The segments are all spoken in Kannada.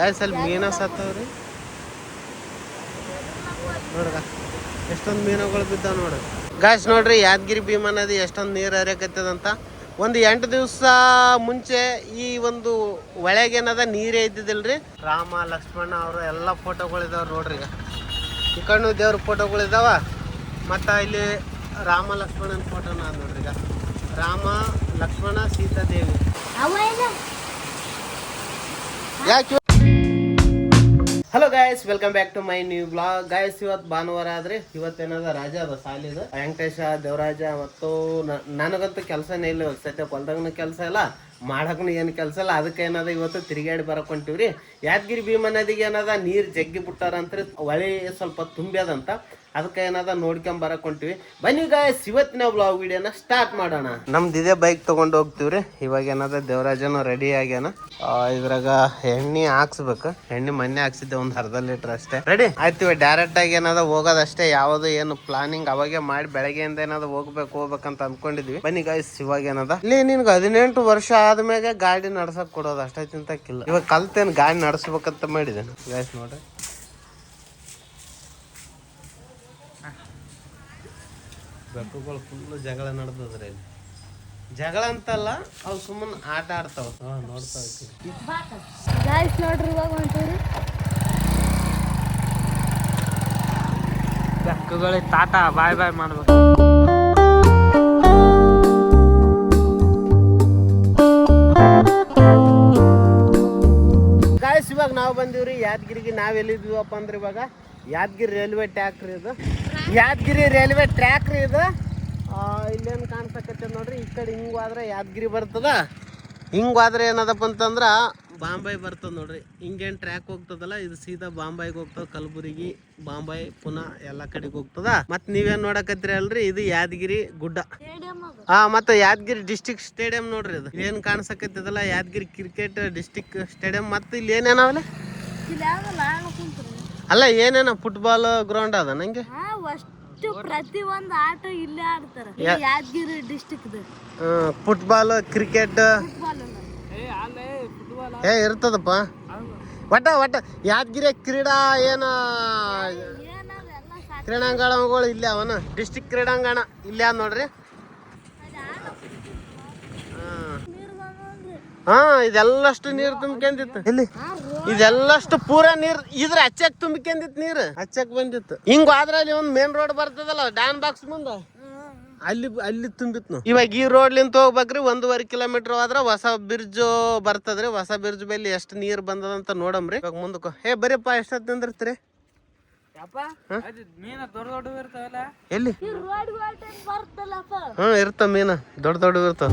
ಗಾಯ್ಸ್ ಅಲ್ಲಿ ಮೀನ ಸತ್ತವ್ರಿ ನೋಡ್ರ ಎಷ್ಟೊಂದು ಮೀನುಗಳು ಬಿದ್ದಾವ ನೋಡ್ರಿ ಗಾಯ್ಸ್ ನೋಡ್ರಿ ಯಾದಗಿರಿ ಭೀಮಾ ನದಿ ಎಷ್ಟೊಂದು ನೀರು ಹರಿಯಕತ್ತದಂತ ಒಂದು 8 ದಿವಸ ಮುಂಚೆ ಈ ಒಂದು ಒಳಗೇನದ ನೀರೇ ಇದ್ದಿದ್ದಿಲ್ರಿ ರಾಮ ಲಕ್ಷ್ಮಣ ಅವರು ಎಲ್ಲ ಫೋಟೋಗಳಿದಾವ ನೋಡ್ರಿ ಈಗ ಈ ಕಣ್ಣು ದೇವ್ರ ಫೋಟೋಗಳಿದಾವ ಮತ್ತು ಇಲ್ಲಿ ರಾಮ ಲಕ್ಷ್ಮಣನ ಫೋಟೋನ ಅದ ನೋಡ್ರಿ ಈಗ ರಾಮ ಲಕ್ಷ್ಮಣ ಸೀತಾದೇವಿ ಯಾಕೆ hello guys welcome back to my new blog guys ಇವತ್ತು ಭಾನುವಾರ ಆದ್ರೆ ಇವತ್ತೇನದ ರಾಜ ಅದ ಸಾಲಿದ ವೆಂಕಟೇಶ ದೇವರಾಜ ಮತ್ತು ನನಗಂತೂ ಕೆಲಸನೇ ಇಲ್ಲ ಸದ್ಯ ಹೊಲ್ದಾಗನು ಕೆಲಸ ಇಲ್ಲ ಮಾಡಕ್ಕೂ ಏನು ಕೆಲಸ ಇಲ್ಲ ಅದಕ್ಕೆ ಏನದ ಇವತ್ತು ತಿರುಗಾಡಿ ಬರಕ್ ಹೊಂಟಿವ್ರಿ ಯಾದಗಿರಿ ಭೀಮಾ ನದಿಗೆ ಏನದ ನೀರು ಜಗ್ಗಿ ಬಿಟ್ಟಾರಂತ್ರಿ ಹೊಳೆ ಸ್ವಲ್ಪ ತುಂಬ್ಯದಂತ ಅದಕ್ಕೆ ಏನದ ನೋಡ್ಕೊಂಡ್ ಬರಕ್ ಹೊಂಟಿವಿ ಬನ್ನಿ ಗಾಯ್ಸ್ ಇವತ್ತಿನ ಬ್ಲಾಗ್ ವಿಡಿಯೋನ ಸ್ಟಾರ್ಟ್ ಮಾಡೋಣ ನಮ್ದು ಇದೇ ಬೈಕ್ ತಗೊಂಡು ಹೋಗ್ತಿವ್ರಿ ಇವಾಗ ಏನದ ದೇವರಾಜನು ರೆಡಿ ಆಗ್ಯಾನ ಇದ್ರಾಗ ಎಣ್ಣೆ ಹಾಕ್ಸ್ಬೇಕು ಎಣ್ಣೆ ಮೊನ್ನೆ ಹಾಕ್ಸಿದ್ದೆ ಒಂದು ಅರ್ಧ ಲೀಟರ್ ಅಷ್ಟೇ ರೆಡಿ ಆಯ್ತು ಡೈರೆಕ್ಟ್ ಆಗಿ ಏನದ ಹೋಗೋದಷ್ಟೇ ಯಾವ್ದು ಏನು ಪ್ಲಾನಿಂಗ್ ಅವಾಗೆ ಮಾಡಿ ಬೆಳಗ್ಗೆಯಿಂದ ಏನದ ಹೋಗ್ಬೇಕಂತ ಅನ್ಕೊಂಡಿದ್ವಿ ಬನ್ನಿ ಗಾಯ್ಸ್ ಇವಾಗ ಏನದ ಇಲ್ಲಿ ನಿನ್ಗೆ 18 ವರ್ಷ ಆದ್ಮೇಲೆ ಗಾಡಿ ನಡ್ಸಕ್ ಕೊಡೋದು ಅಷ್ಟೇ ಚಿಂತಕ್ಕಿಲ್ಲ ಇವಾಗ ಕಲ್ತೇನು ಗಾಡಿ ನಡ್ಸ್ಬೇಕಂತ ಮಾಡಿದ್ದೇನೆ ಗಾಯ್ಸ್ ನೋಡ್ರಿ ಬೆಕ್ಕುಗಳು ಫುಲ್ ಜಗಳ ನಡೆದದ್ರಿ ಇಲ್ಲಿ ಜಗಳ ಅಂತಲ್ಲ ಅವು ಸುಮ್ಮನೆ ಆಟ ಆಡ್ತಾವ ನೋಡ್ತಾವ ನೋಡ್ರಿ ಇವಾಗ ಹೊಂಟೀವ್ರಿ ಬೆಕ್ಕುಗಳಿಗೆ ಟಾಟಾ ಬಾಯ್ ಬಾಯ್ ಮಾಡ್ಬೇಕು ಗಾಯ್ಸ್ ಇವಾಗ ನಾವು ಬಂದೀವ್ರಿ ಯಾದಗಿರಿಗೆ ನಾವ್ ಎಲ್ಲಿದ್ವಿವಪ್ಪ ಅಂದ್ರೆ ಇವಾಗ ಯಾದಗಿರಿ ರೈಲ್ವೆ ಟ್ರ್ಯಾಕ್ ರೀ ಇದು ಯಾದಗಿರಿ ರೈಲ್ವೆ ಟ್ರ್ಯಾಕ್ ರೀ ಇದು ಇಲ್ಲೇನು ಕಾಣಿಸಕತ್ತೆ ನೋಡ್ರಿ ಈ ಕಡೆ ಹಿಂಗ್ ಹೋದ್ರೆ ಯಾದಗಿರಿ ಬರ್ತದ ಹಿಂಗ್ ಹೋದ್ರೆ ಏನದಪ್ಪ ಅಂತಂದ್ರ ಬಾಂಬೆ ಬರ್ತದ ನೋಡ್ರಿ ಹಿಂಗೇನು ಟ್ರ್ಯಾಕ್ ಹೋಗ್ತದಲ್ಲ ಇದು ಸೀದಾ ಬಾಂಬೆಗೆ ಹೋಗ್ತದ ಕಲಬುರಗಿ ಬಾಂಬೆ ಪುನಃ ಎಲ್ಲಾ ಕಡೆಗೆ ಹೋಗ್ತದ ಮತ್ ನೀವೇನ್ ನೋಡಕತ್ರಿ ಅಲ್ರಿ ಇದು ಯಾದಗಿರಿ ಗುಡ್ಡ ಮತ್ತೆ ಯಾದಗಿರಿ ಡಿಸ್ಟಿಕ್ ಸ್ಟೇಡಿಯಂ ನೋಡ್ರಿ ಇದು ಏನ್ ಕಾಣಿಸಕತ್ತದಲ್ಲ ಯಾದಗಿರಿ ಕ್ರಿಕೆಟ್ ಡಿಸ್ಟಿಕ್ ಸ್ಟೇಡಿಯಂ ಮತ್ತೆ ಇಲ್ಲಿ ಏನೇನವಲ್ಲ ಅಲ್ಲ ಏನೇನ ಫುಟ್ಬಾಲ್ ಗ್ರೌಂಡ್ ಅದ ನಂಗೆ ಪ್ರತಿ ಒಂದು ಆಟ ಇಲ್ಲೇ ಆಡ್ತಾರೆ ಯಾದಗಿರಿ ಡಿಸ್ಟಿಕ್ ಫುಟ್ಬಾಲ್ ಕ್ರಿಕೆಟ್ ಇರ್ತದಪ್ಪ ಒಟ್ಟ ಯಾದಗಿರಿ ಕ್ರೀಡಾ ಏನ ಕ್ರೀಡಾಂಗಣಗಳು ಇಲ್ಲೇ ಅವನ ಡಿಸ್ಟಿಕ್ ಕ್ರೀಡಾಂಗಣ ಇಲ್ಲೇ ಅದ ನೋಡ್ರಿ ಇದೆಲ್ಲಷ್ಟು ನೀರು ತುಂಬಿಕೊಂಡಿತ್ತು ಇಲ್ಲಿ ಇದೆಲ್ಲಷ್ಟು ಪೂರಾ ನೀರ್ ಇದ್ರ ಹಚ್ಚಕ್ ತುಂಬಿಕೊಂಡಿತ್ತು ನೀರು ಹಚ್ಚಕ್ ಬಂದಿತ್ತು ಹಿಂಗ ಅದ್ರಲ್ಲಿ ಒಂದ್ ಮೇನ್ ರೋಡ್ ಬರ್ತದಲ್ಲ ಡ್ಯಾನ್ ಬಾಕ್ಸ್ ಮುಂದ ಅಲ್ಲಿ ತುಂಬಿತ್ತು ಇವಾಗ ಈ ರೋಡ್ಲಿಂತ ಹೋಗ್ಬೇಕ್ರಿ 1.5 ಕಿಲೋಮೀಟರ್ ಹೋದ್ರ ಹೊಸ ಬ್ರಿಡ್ಜ್ ಬರ್ತದ್ರಿ ಹೊಸ ಬ್ರಿಡ್ಜ್ ಮೇಲೆ ಎಷ್ಟು ನೀರ್ ಬಂದದಂತ ನೋಡಮ್ರಿ ಇವಾಗ ಮುಂದಕ್ಕೆ ಬರೀಪ್ಪ ಎಷ್ಟೊತ್ತು ನಿಂದಿರ್ತೀರಿ ಎಲ್ಲಿ ಇರ್ತಾವ ಮೀನ ದೊಡ್ಡ ಇರ್ತಾವ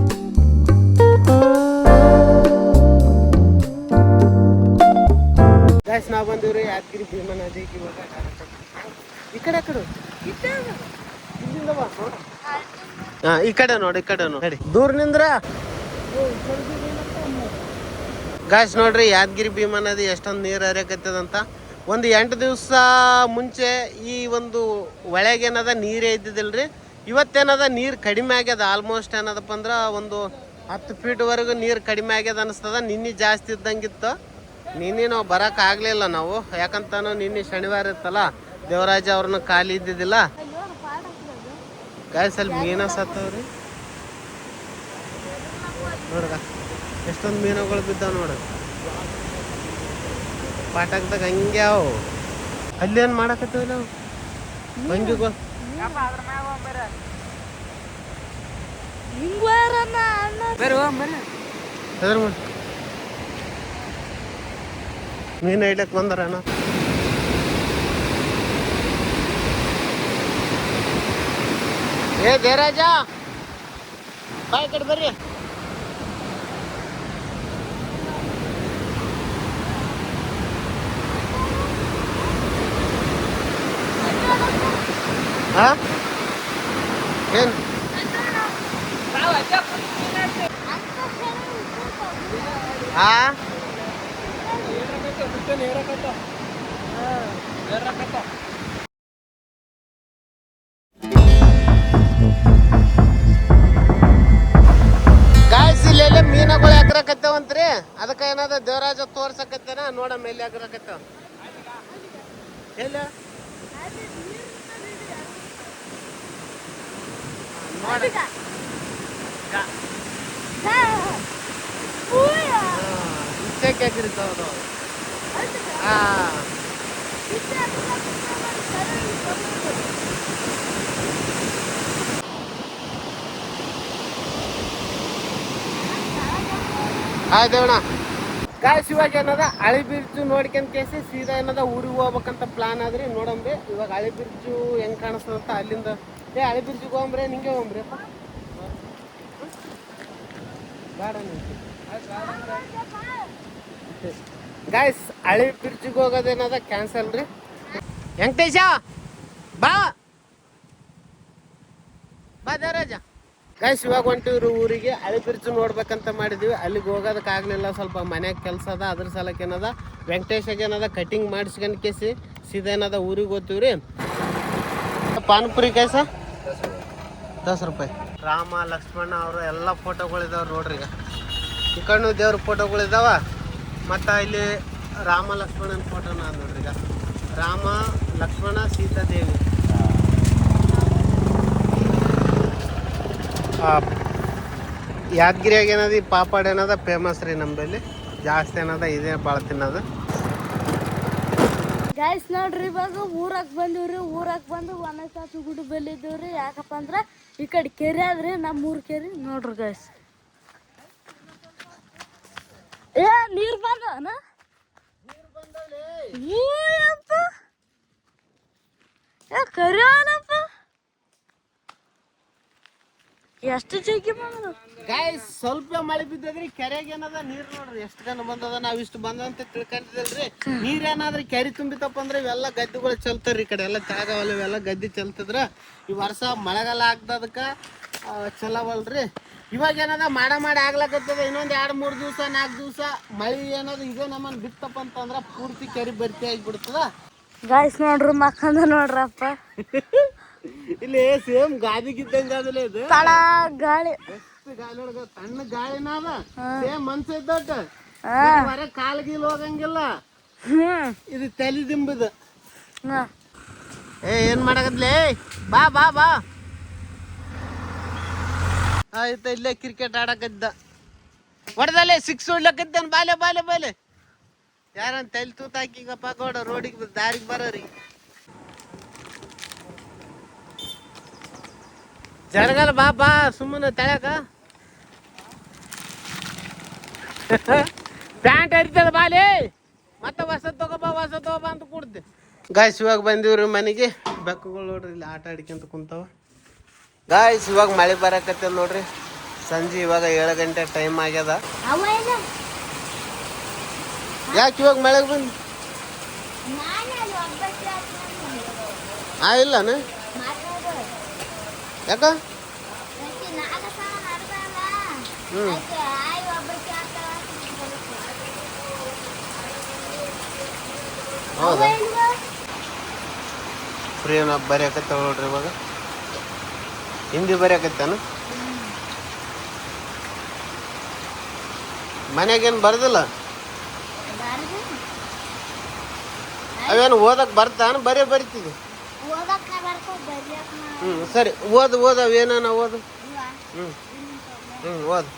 ಗಾಯ್ಸ್ ನಾವು ಬಂದಿವ್ರಿ ಯಾದಗಿರಿ ಭೀಮಾ ನದಿಗೆ ಇವಾಗ ಈ ಕಡೆ ಈ ಕಡೆ ನೋಡಿ ದೂರನಿಂದ್ರ ಗಾಯ್ಸ್ ನೋಡ್ರಿ ಯಾದಗಿರಿ ಭೀಮಾ ನದಿ ಎಷ್ಟೊಂದು ನೀರು ಹರಿಯಕತ್ತದಂತ ಒಂದು 8 ದಿವಸ ಮುಂಚೆ ಈ ಒಂದು ಒಳಗೇನದ ನೀರೇ ಇದ್ದಿದ್ದಿಲ್ರಿ ಇವತ್ತೇನದ ನೀರು ಕಡಿಮೆ ಆಗ್ಯದ ಆಲ್ಮೋಸ್ಟ್ ಏನದಪ್ಪ ಅಂದ್ರ ಒಂದು 10 ಫೀಟ್ವರೆಗೂ ನೀರು ಕಡಿಮೆ ಆಗ್ಯದ ಅನಿಸ್ತದ ನಿನ್ನೆ ಜಾಸ್ತಿ ಇದ್ದಂಗಿತ್ತು ನಿನ್ನೆ ನಾವು ಬರಕ್ ಆಗ್ಲಿಲ್ಲ ನಾವು ಯಾಕಂತಾನು ನಿನ್ನೆ ಶನಿವಾರ ಇತ್ತಲ್ಲ ದೇವರಾಜ ಅವ್ರನ್ನ ಖಾಲಿ ಇದ್ದಿದ್ದಿಲ್ಲ ಗಾಯ್ಸ್ ಅಲ್ಲಿ ಮೀನ ಸತ್ತವ್ರಿ ನೋಡ್ರ ಎಷ್ಟೊಂದು ಮೀನುಗಳು ಬಿದ್ದಾವ ನೋಡ್ರಿ ಪಾಠಕ್ದಾಗ ಹಂಗೆ ಅವು ಅಲ್ಲಿ ಏನ್ ಮಾಡಕತ್ತೇವಲ್ಲ ಹಂಗಿಗಳು ಮೀನು ಹಿಡ್ಲಕ್ ಬಂದಾರಣ ದೇವರಾಜ ಬಾಯ್ ಕಡೆ ಬರ್ರಿ ಏನ್ ಗಾಯ್ಸ್ ಇಲ್ಲೆಲ್ಲ ಮೀನುಗಳು ಯಾಕ್ರ ಆಗ್ರಕತ್ತೇವಂತ್ರಿ ಅದಕ್ಕೆ ಏನಾದ ದೇವರಾಜ ತೋರ್ಸಕತ್ತೇನ ನೋಡಮ್ಮ ಎಲ್ಲಿ ಆಗ್ರಕತ್ತೇವ ಎಲ್ಲ ನೋಡ ಇಷ್ಟಕ್ಕೆ ಹಾಕಿರ್ತಾವ ಹಾ ಆಯ್ತಣ್ಣ ಗಾಯ್ಸ್ ಇವಾಗ ಏನದ ಹಳಿ ಬಿರ್ಜು ನೋಡ್ಕೊಂಡ್ ಕೇಸಿ ಸೀದಾ ಏನದ ಊರಿಗೆ ಹೋಗ್ಬೇಕಂತ ಪ್ಲಾನ್ ಆದ್ರಿ ನೋಡಮ್ರಿ ಇವಾಗ ಹಳಿ ಬಿರ್ಜು ಹೆಂಗ್ ಕಾಣಿಸ್ತದಂತ ಅಲ್ಲಿಂದ ಹಳಿ ಬಿರ್ಜಿಗೆ ಹೋಗ್ರಿ ನಿಂಗೆ ಹೋಗ್ರಿ ಅಪ್ಪ ಗಾಯ್ಸ್ ಹಳಿ ಬಿರ್ಜಿಗೆ ಹೋಗೋದೇನದ ಕ್ಯಾನ್ಸಲ್ ರೀ ವೆಂಕಟೇಶ ಬಾ ಬಾ ದೇವರಾಜ ಗಾಯ್ಸ್ ಇವಾಗ ಹೊಂಟಿವ್ರಿ ಊರಿಗೆ ಹಳಿ ಬಿರ್ಜು ನೋಡ್ಬೇಕಂತ ಮಾಡಿದ್ವಿ ಅಲ್ಲಿಗೆ ಹೋಗೋದಕ್ಕಾಗಲಿಲ್ಲ ಸ್ವಲ್ಪ ಮನ್ಯಾಗ ಕೆಲಸ ಅದ ಅದ್ರ ಸಲಕ್ಕೆ ಏನದ ವೆಂಕಟೇಶಗೆ ಏನದ ಕಟಿಂಗ್ ಮಾಡಿಸ್ಕೊಂಡ್ ಕೇಸಿ ಸೀದಾ ಏನದ ಊರಿಗೆ ಹೋಗ್ತೀವ್ರಿ ಪಾನಿಪುರಿ ಕಾಯ್ಸ 10 ರೂಪಾಯಿ ರಾಮ ಲಕ್ಷ್ಮಣ ಅವರು ಎಲ್ಲ ಫೋಟೋಗಳಿದಾವ್ರಿ ನೋಡ್ರಿ ಈಗ ಈ ಕಣ್ಣು ದೇವ್ರ ಫೋಟೋಗಳಿದಾವ ಮತ್ತು ಇಲ್ಲಿ ರಾಮ ಲಕ್ಷ್ಮಣನ ಫೋಟೋನ ಅದ ನೋಡ್ರಿ ಈಗ ರಾಮ ಲಕ್ಷ್ಮಣ ಸೀತಾದೇವಿ ಯಾದಗಿರಿಯಾಗ ಏನದ ಈ ಪಾಪಡ್ ಏನದ ಫೇಮಸ್ ರೀ ನಮ್ಮಲ್ಲಿ ಜಾಸ್ತಿ ಏನದ ಇದೇ ಭಾಳ ತಿನ್ನೋದು ಗೈಸ್ ನೋಡ್ರಿ ಇವಾಗ ಊರಾಗ ಬಂದಿವ್ರಿ ಊರಾಗ ಬಂದು ಒಣಸಾಸು ಗುಡಿ ಬೆಲ್ಲಿದ್ದೀವ್ರಿ ಯಾಕಪ್ಪ ಅಂದ್ರೆ ಈ ಕಡೆ ಕೆರೆ ಆದ್ರಿ ನಮ್ಮ ಊರ್ ಕೆರೆ ನೋಡ್ರಿ ಗೈಸ್ ಏ ನೀರ್ ಬಂದವನ ಕರಿಯವನಪ್ಪ ಎಷ್ಟು ಜಗ್ಗಿ ಬಂದ ಗಾಯ್ಸ್ ಸ್ವಲ್ಪ ಮಳೆ ಬಿದ್ದದ್ರಿ ಕೆರೆಗೆ ಏನದ ನೀರ್ ನೋಡ್ರಿ ಎಷ್ಟು ಜನ ಬಂದದ ನಾವ್ ಇಷ್ಟು ಬಂದಂತ ತಿಳ್ಕೊಂಡಿದ್ದಲ್ರಿ ನೀರ್ ಏನಾದ್ರಿ ಕೆರೆ ತುಂಬಿತಪ್ಪ ಅಂದ್ರೆ ಇವೆಲ್ಲ ಗದ್ದೆಗಳು ಚಲ್ತಾರ್ರಿ ಈ ಕಡೆ ಎಲ್ಲ ಜಾಗವಲ್ಲ ಇವೆಲ್ಲ ಗದ್ದೆ ಚಲ್ತದ್ರ ಈ ವರ್ಷ ಮಳೆಗಾಲ ಆಗ್ದದಕ್ಕ ಚಲವಲ್ರಿ ಇವಾಗ ಏನದ ಮಾಡಿ ಆಗ್ಲಕತ್ತದ ಇನ್ನೊಂದ್ 2-3 ದಿವಸ 4 ದಿವಸ ಮಳಿ ಏನದ ಇದೇ ನಮ್ಮನ್ ಬಿತ್ತಪ್ಪ ಅಂತಂದ್ರ ಪೂರ್ತಿ ಕೆರೆ ಭರ್ತಿ ಆಗಿಬಿಡ್ತದ ಗಾಯ್ಸ್ ನೋಡ್ರಿ ಮಕ್ಕಂದ ನೋಡ್ರಪ್ಪ ಇಲ್ಲಿ ಸೇಮ್ ಗಾದಿಗಿದ್ದಂಗ ಅದಲ್ಲ ಇದು ತಳ ಗಾಳಿ ಎಷ್ಟು ಗಾಳಿ ನೋಡ್ಗ ತಣ್ಣ ಗಾಳಿನ ಅದ ಸೇಮ್ ಮನ್ಸ ಇದ್ದಟ್ಟ ಹೊರ ಕಾಲ್ ಗೀಲ್ ಹೋಗಂಗಿಲ್ಲ ಇದು ತಲಿ ದಿಂಬದ ಏನ್ ಮಾಡಕತ್ಲೇ ಬಾ ಬಾ ಬಾ ಆಯ್ತ ಇಲ್ಲೇ ಕ್ರಿಕೆಟ್ ಆಡಕದ್ದ ಹೊಡೆದಲ್ಲೇ 6 ಹೊಡ್ಲಕತ್ತೇನ್ ಬಾಲೆ ಬಾಲೆ ಬಾಲೆ ಯಾರನ್ ತಲೆ ತೂತಾಕಿ ಈಗ ಪಾಕೋಡ ರೋಡಿಗೆ ದಾರಿಗೆ ಬರೋರಿ ಜರಗಲ್ಲ ಬಾ ಬಾ ಸುಮ್ಮನೆ ತಳ್ಯಾಕ ಪ್ಯಾಂಟ್ ಹರಿತದ ಬಾಲಿ ಮತ್ತೆ ಹೊಸ ತಗೋಬಾ ಅಂತ ಕೊಡ್ದೆ ಗಾಯ್ಸ್ ಇವಾಗ ಬಂದಿವ್ರಿ ಮನೆಗೆ ಬೆಕ್ಕುಗಳು ನೋಡ್ರಿ ಇಲ್ಲಿ ಆಟ ಆಡ್ಕೊಂತ ಕುಂತಾವ ಗಾಯ್ಸ್ ಇವಾಗ ಮಳೆ ಬರಕತ್ತದ ನೋಡ್ರಿ ಸಂಜೆ ಇವಾಗ 7 ಗಂಟೆ ಟೈಮ್ ಆಗ್ಯದ ಯಾಕೆ ಇವಾಗ ಮಳೆಗೆ ಬಂದು ಇಲ್ಲನ ಯಾಕ ಹೌದಾ ಪ್ರಿಯನ ಬರೆಯಕತ್ತ ನೋಡ್ರಿ ಇವಾಗ ಹಿಂದಿ ಬರೆಯಕತ್ತಾನ ಮನ್ಯಾಗೇನು ಬರ್ದಿಲ್ಲ ಅವೇನು ಓದಕ್ ಬರ್ತಾನ ಬರಿತಿದ್ದೆ ಸರಿ ಓದು ಅವೇನ ಓದು ಓದು